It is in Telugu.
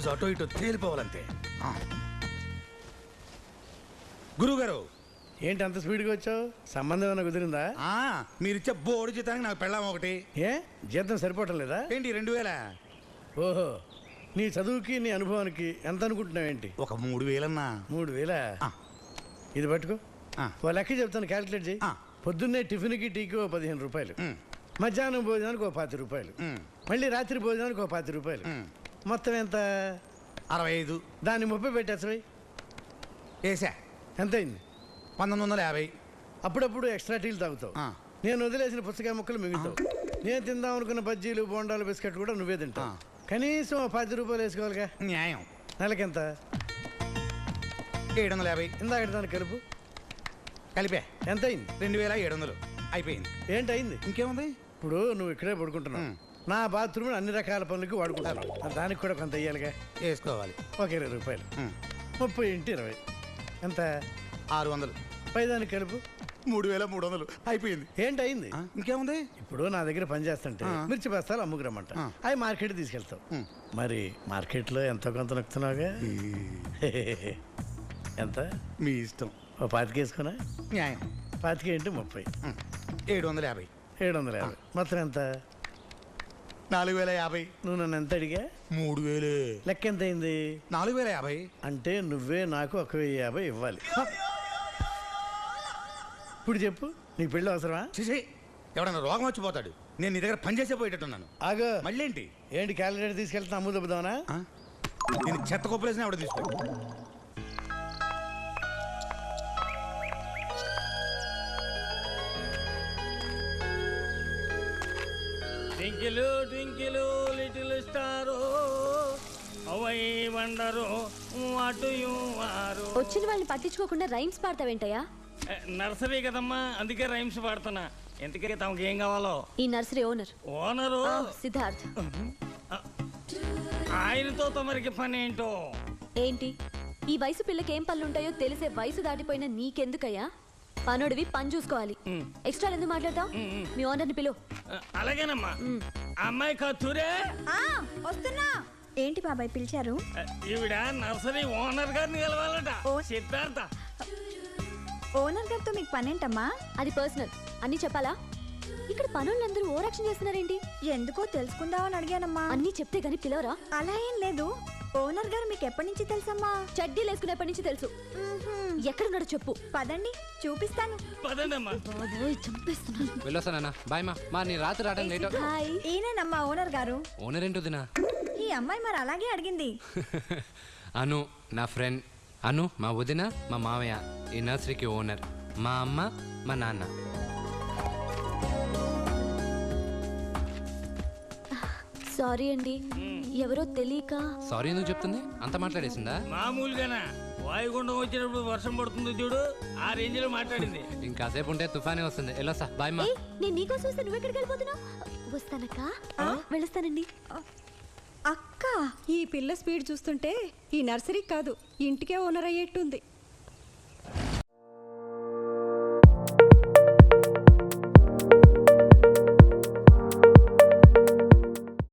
కొంచెం అటో ఇటో తేలిపోవాలంతే. గురువుగారు, ఏంటి అంత స్పీడ్గా వచ్చావు? సంబంధం ఏమైనా కుదిరిందా? మీరిచ్చే బోర్డు జీతానికి నాకు పెళ్ళాం ఒకటి. ఏ జీతం సరిపోవటం లేదా ఏంటి 2000? ఓహో, నీ చదువుకి నీ అనుభవానికి ఎంత అనుకుంటున్నావు? ఏంటి ఒక 3000 అన్నా. 3000? ఇది పట్టుకో, ఓ లెక్క చెప్తాను, క్యాలిక్యులేట్ చేయి. పొద్దున్నే టిఫిన్కి టీకి ఓ 15 రూపాయలు, మధ్యాహ్నం భోజనానికి ఓ 10 రూపాయలు, మళ్ళీ రాత్రి భోజనానికి ఓ 10 రూపాయలు, మొత్తం ఎంత? 65. దాన్ని 30 పెట్టేసవి. వేసా. ఎంత అయింది? 1950. అప్పుడప్పుడు ఎక్స్ట్రా టీలు తాగుతావు, నేను వదిలేసిన పుస్తకాల ముక్కలు మిగులుతావు, నేను తిందాం అనుకున్న బజ్జీలు బోండాలు బిస్కెట్ కూడా నువ్వే తింటావు. కనీసం 10 రూపాయలు వేసుకోవాలిగా. న్యాయం. నెలకెంత? 750. ఇందాక దాన్ని కలుపు. కలిపే. ఎంత అయింది? 2700. అయిపోయింది. ఏంటి అయింది? ఇంకేముంది? ఇప్పుడు నువ్వు ఇక్కడే పడుకుంటున్నావు, నా బాత్రూమ్ అన్ని రకాల పనులకి వాడుకుంటాను, దానికి కూడా కొంత ఇయ్యాలిగా. వేసుకోవాలి. ఒక 20 రూపాయలు. 30 × 20 ఎంత? 600. పైదానికి కలుపు. 3300. అయిపోయింది. ఏంటి అయింది? ఇంకేముంది? ఇప్పుడు నా దగ్గర పని చేస్తుంటే మిర్చి బస్తాలు అమ్ముకురమ్మంట, అవి మార్కెట్ తీసుకెళ్తావు. మరి మార్కెట్లో ఎంతో కొంత నొక్కుతున్నావుగా. ఎంత? మీ ఇష్టం. ఓ 25 వేసుకున్నా. న్యాయం. 25 × 30. 750. 750. మొత్తం ఎంత? 4050. నువ్వు నన్ను ఎంత అడిగా? 3000. లెక్క ఎంత అయింది? 4050. అంటే నువ్వే నాకు 1050 ఇవ్వాలి. ఇప్పుడు చెప్పు, నీకు పెళ్ళి అవసరమా? చూసి ఎవడన్నా రోగం వచ్చిపోతాడు, నేను నీ దగ్గర పని చేసే పోయేటట్టున్నాను. ఆగో. మళ్ళీ ఏంటి? ఏంటి క్యాలిక్యులేటర్ తీసుకెళ్తున్నా? అమ్ము దెబ్బదావనా? నేను చెత్త కొప్పలేసిన ఎవడ తీసుకో. Twinkle twinkle little star, how I wonder what you are. వచ్చిన వాళ్ళని పట్టించుకోకుండా రైమ్స్ పాడతావేంటయ్యా? నర్సరీ కదమ్మా, అందుకే రైమ్స్ పాడుతున్నా. ఎంతకీ తమకి ఏం కావాలో? ఈ నర్సరీ ఓనర్. ఓనరు సిద్ధార్థ్. ఆయనతో తమరికి పని ఏంటో? ఏంటి, ఈ వయసు పిల్లకి ఏం పనులుంటాయో తెలిసే వయసు దాటిపోయిన నీకెందుకయ్యా? పనుడివి పని చూసుకోవాలి. ఎక్స్ట్రా ఎందుకు మాట్లాడతావు? మీ ఓనర్ని పిలువు. అలాగేనమ్మా. అమ్మాయి కత్తూరే వస్తున్నా. ఏంటి బాబాయ్ పిలిచారు? ఈవిడ నర్సరీ ఓనర్ గారిని కలవాలట. సిద్ధార్థ. ఓనర్ గారితో మీకు పనేంటమ్మా? అది పర్సనల్, అన్ని చెప్పాలా? ఇక్కడ పనులందరూ ఓవరాక్షన్ చేస్తున్నారేంటి? ఎందుకో తెలుసుకుందామని అడిగానమ్మా. అన్ని చెప్తే గానీ పిలవరా? అలా ఏం లేదు. ఓనర్ గారు మీకు ఎప్పటి నుంచి తెలుసమ్మా? చడ్డీలు వేసుకునేప్పటి నుంచి తెలుసు. ఎక్కడున్నాడో చెప్పు. పదండి చూపిస్తాను. పదండమ్మా. వెళ్ళొస్తానన్నా. బాయ్ మా నీ రాత్రి రావడం లేట్. ఈయనమ్మా ఓనర్ గారు. ఓనర్ ఏంటో దినా? ఈ అమ్మాయి మరి అలాగే అడిగింది. అను నా ఫ్రెండ్. అను మా వదిన, మా మావయ్య ఈ నర్సరీకి ఓనర్. మా అమ్మ, మా నాన్న. సారీ అండి, ఎవరో తెలియక. సారీ ఎందుకు చెప్తుంది? అంత మాట్లాడేసిందా? మామూలుగానా? వాయుగుండం వచ్చినప్పుడు వర్షం పడుతుంది చూడు, ఆ రేంజ్ లో మాట్లాడింది. ఇంకాసేపు ఉంటే తుఫానే వస్తుంది. వెళ్ళొస్తా. బాయ్ మా. నేను నీకోసం వస్తే నువ్వు ఎక్కడికి వెళ్ళిపోతున్నావు? వస్తానక్క, వెళ్ళొస్తానండి. అక్క, ఈ పిల్ల స్పీడ్ చూస్తుంటే ఈ నర్సరీ కాదు ఇంటికే ఓనర్ అయ్యేట్టుంది.